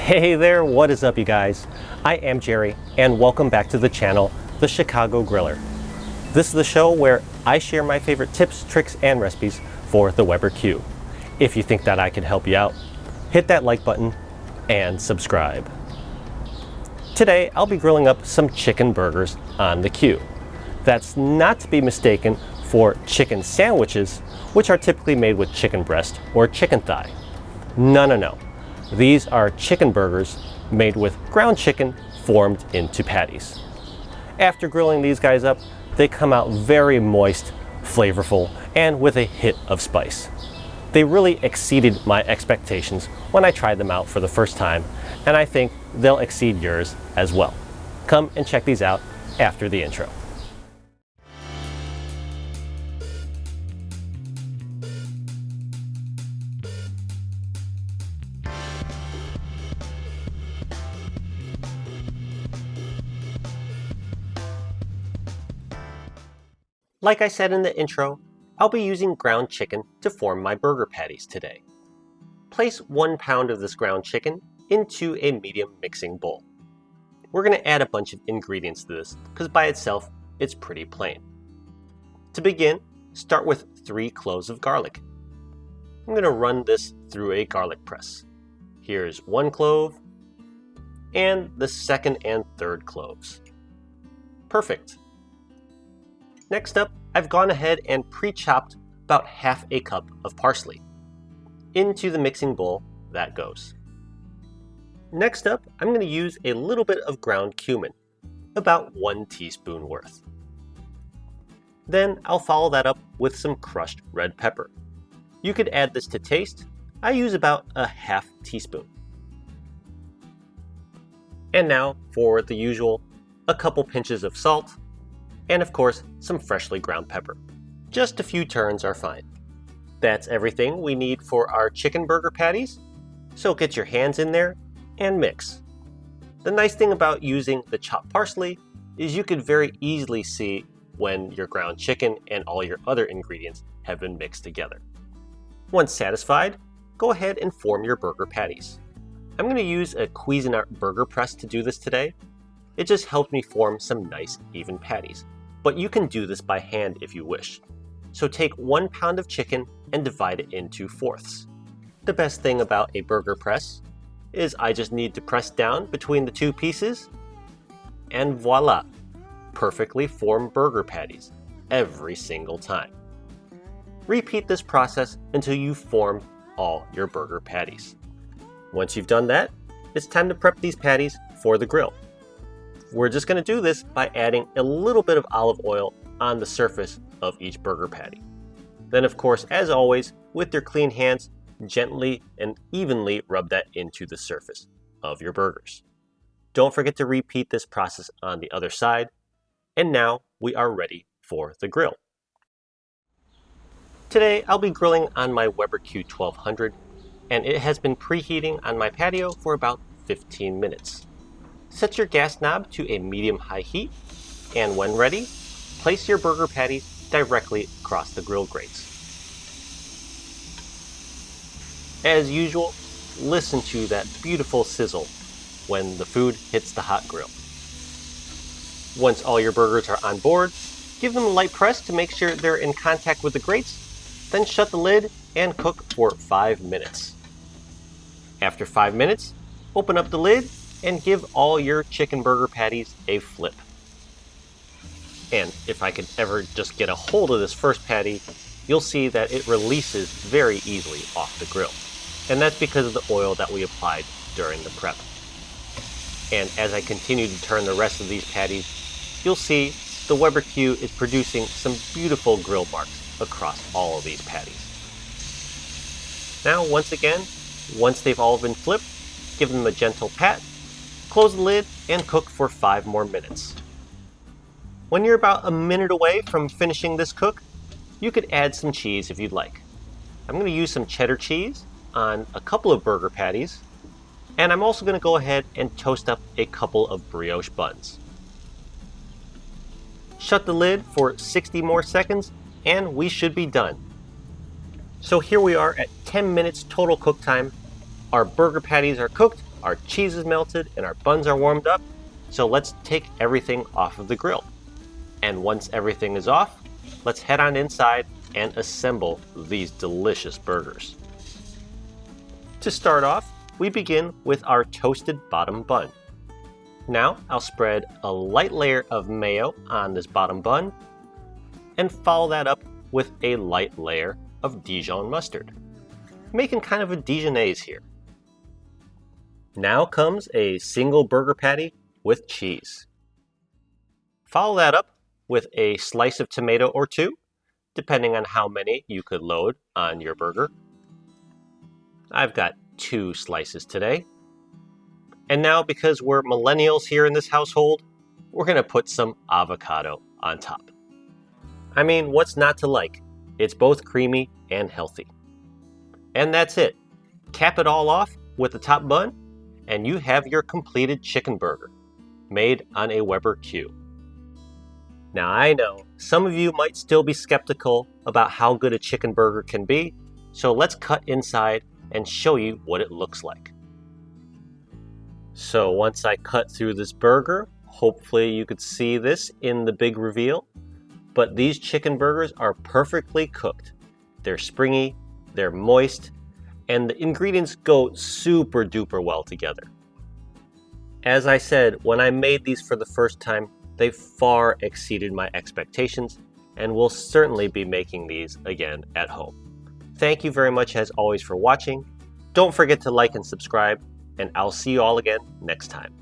Hey there, what is up you guys? I am Jerry and welcome back to the channel, The Chicago Griller. This is the show where I share my favorite tips, tricks, and recipes for the Weber Q. If you think that I can help you out, hit that like button and subscribe. Today I'll be grilling up some chicken burgers on the Q. That's not to be mistaken for chicken sandwiches, which are typically made with chicken breast or chicken thigh. No. These are chicken burgers made with ground chicken formed into patties. After grilling these guys up, they come out very moist, flavorful, and with a hit of spice. They really exceeded my expectations when I tried them out for the first time, and I think they'll exceed yours as well. Come and check these out after the intro. Like I said in the intro, I'll be using ground chicken to form my burger patties today. Place 1 pound of this ground chicken into a medium mixing bowl. We're going to add a bunch of ingredients to this because by itself it's pretty plain. To begin, start with 3 cloves of garlic. I'm going to run this through a garlic press. Here's 1 clove and the 2nd and 3rd cloves. Perfect. Next up, I've gone ahead and pre-chopped about half a cup of parsley. Into the mixing bowl that goes. Next up, I'm going to use a little bit of ground cumin, about 1 teaspoon worth. Then I'll follow that up with some crushed red pepper. You could add this to taste. I use about a half teaspoon. And now for the usual, a couple pinches of salt, and of course, some freshly ground pepper. Just a few turns are fine. That's everything we need for our chicken burger patties, so get your hands in there and mix. The nice thing about using the chopped parsley is you could very easily see when your ground chicken and all your other ingredients have been mixed together. Once satisfied, go ahead and form your burger patties. I'm going to use a Cuisinart burger press to do this today. It just helps me form some nice even patties. But you can do this by hand if you wish. So take 1 pound of chicken and divide it into fourths. The best thing about a burger press is I just need to press down between the 2 pieces, and voila, perfectly formed burger patties every single time. Repeat this process until you've formed all your burger patties. Once you've done that, it's time to prep these patties for the grill. We're just going to do this by adding a little bit of olive oil on the surface of each burger patty. Then of course, as always, with your clean hands, gently and evenly rub that into the surface of your burgers. Don't forget to repeat this process on the other side. And now we are ready for the grill. Today I'll be grilling on my Weber Q1200, and it has been preheating on my patio for about 15 minutes. Set your gas knob to a medium-high heat, and when ready, place your burger patties directly across the grill grates. As usual, listen to that beautiful sizzle when the food hits the hot grill. Once all your burgers are on board, give them a light press to make sure they're in contact with the grates, then shut the lid and cook for 5 minutes. After 5 minutes, open up the lid and give all your chicken burger patties a flip. And if I could ever just get a hold of this first patty, you'll see that it releases very easily off the grill. And that's because of the oil that we applied during the prep. And as I continue to turn the rest of these patties, you'll see the Weber Q is producing some beautiful grill marks across all of these patties. Now, once again, once they've all been flipped, give them a gentle pat, close the lid, and cook for 5 more minutes. When you're about a minute away from finishing this cook, you could add some cheese if you'd like. I'm going to use some cheddar cheese on a couple of burger patties, and I'm also going to go ahead and toast up a couple of brioche buns. Shut the lid for 60 more seconds, and we should be done. So here we are at 10 minutes total cook time. Our burger patties are cooked Our cheese is melted and our buns are warmed up, so let's take everything off of the grill. And once everything is off, let's head on inside and assemble these delicious burgers. To start off, we begin with our toasted bottom bun. Now I'll spread a light layer of mayo on this bottom bun and follow that up with a light layer of Dijon mustard, making kind of a Dijonnaise here. Now comes a single burger patty with cheese. Follow that up with a slice of tomato or two, depending on how many you could load on your burger. I've got 2 slices today. And now, because we're millennials here in this household, we're going to put some avocado on top. I mean, what's not to like? It's both creamy and healthy. And that's it. Cap it all off with the top bun, and you have your completed chicken burger, made on a Weber Q. Now I know, some of you might still be skeptical about how good a chicken burger can be, so let's cut inside and show you what it looks like. So once I cut through this burger, hopefully you could see this in the big reveal, but these chicken burgers are perfectly cooked. They're springy, they're moist, and the ingredients go super duper well together. As I said, when I made these for the first time, they far exceeded my expectations, and will certainly be making these again at home. Thank you very much as always for watching. Don't forget to like and subscribe, and I'll see you all again next time.